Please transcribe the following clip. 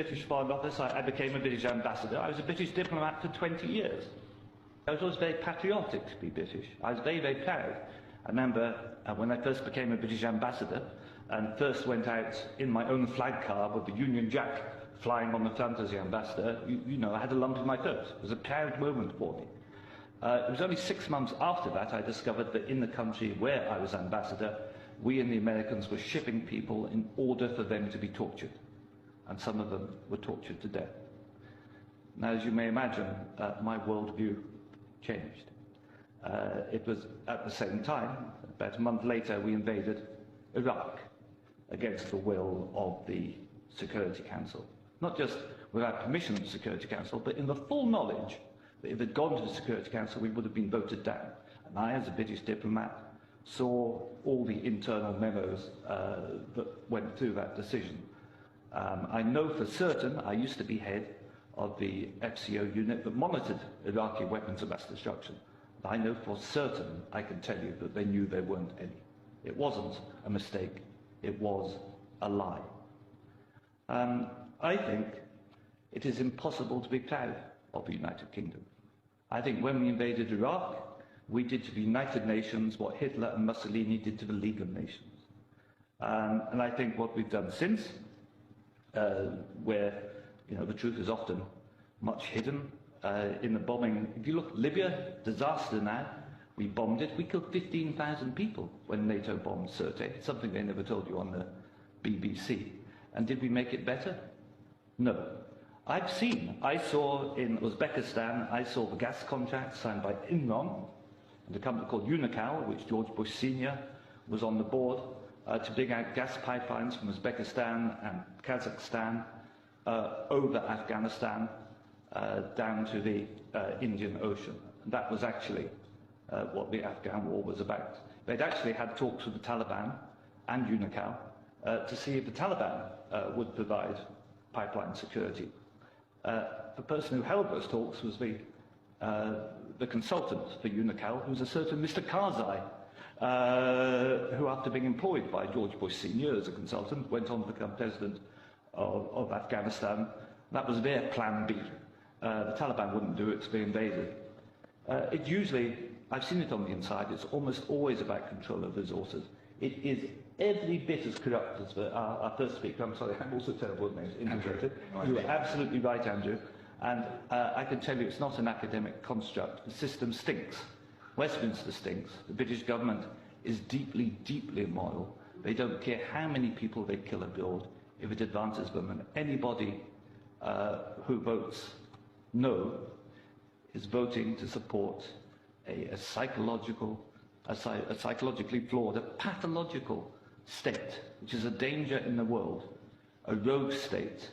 British Foreign Office, I became a British ambassador. I was a British diplomat for 20 years. I was always very patriotic to be British. I was very, very proud. I remember when I first became a British ambassador and first went out in my own flag car with the Union Jack flying on the front as the ambassador, you know, I had a lump in my throat. It was a proud moment for me. It was only 6 months after that I discovered that in the country where I was ambassador, we and the Americans were shipping people in order for them to be tortured. And some of them were tortured to death. Now, as you may imagine, my worldview changed. It was at the same time, about a month later, we invaded Iraq against the will of the Security Council. Not just without permission of the Security Council, but in the full knowledge that if it had gone to the Security Council, we would have been voted down. And I, as a British diplomat, saw all the internal memos that went through that decision. I know for certain, I used to be head of the FCO unit that monitored Iraqi weapons of mass destruction. I know for certain, I can tell you, that they knew there weren't any. It wasn't a mistake, it was a lie. I think it is impossible to be proud of the United Kingdom. I think when we invaded Iraq, we did to the United Nations what Hitler and Mussolini did to the League of Nations. And I think what we've done since, where the truth is often much hidden in the bombing. If you look at Libya, disaster now, we bombed it. We killed 15,000 people when NATO bombed Sirte, something they never told you on the BBC. And did we make it better? No. I saw in Uzbekistan, I saw the gas contract signed by Imran and a company called Unocal, which George Bush Sr. was on the board, to dig out gas pipelines from Uzbekistan and Kazakhstan over Afghanistan down to the Indian Ocean. And that was actually what the Afghan war was about. They'd actually had talks with the Taliban and Unocal to see if the Taliban would provide pipeline security. The person who held those talks was the consultant for Unocal, who was a certain Mr. Karzai, who, after being employed by George Bush Sr. as a consultant, went on to become president of Afghanistan. That was their plan B. The Taliban wouldn't do it, so they invaded. It usually, I've seen it on the inside, it's almost always about control of resources. It is every bit as corrupt as our first speaker. I'm sorry, I'm also terrible at names, integrated. You are absolutely right, Andrew. And I can tell you it's not an academic construct. The system stinks. Westminster stinks. The British government is deeply, deeply immoral. They don't care how many people they kill abroad if it advances them. And anybody who votes no is voting to support a psychologically flawed, a pathological state, which is a danger in the world, a rogue state